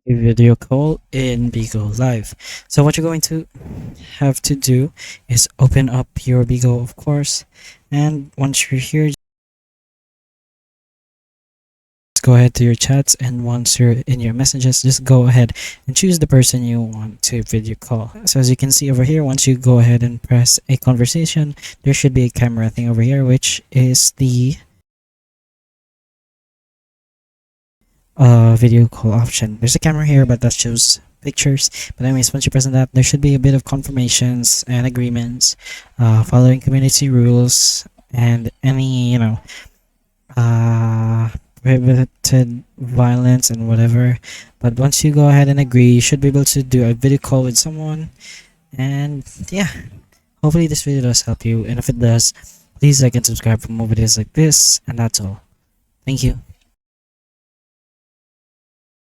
a video call in Bigo Live. So what you're going to have to do is open up your Bigo, of course, and once you're here, just go ahead to your chats, and once you're in your messages, just go ahead and choose the person you want to video call. So as you can see over here, once you go ahead and press a conversation, there should be a camera thing over here, which is the video call option. There's a camera here, but that shows pictures. But anyways, once you press on that, there should be a bit of confirmations and agreements, following community rules, and any prohibited violence and whatever. But once you go ahead and agree, you should be able to do a video call with someone. And yeah, hopefully this video does help you. And if it does, please like and subscribe for more videos like this. And that's all. Thank you.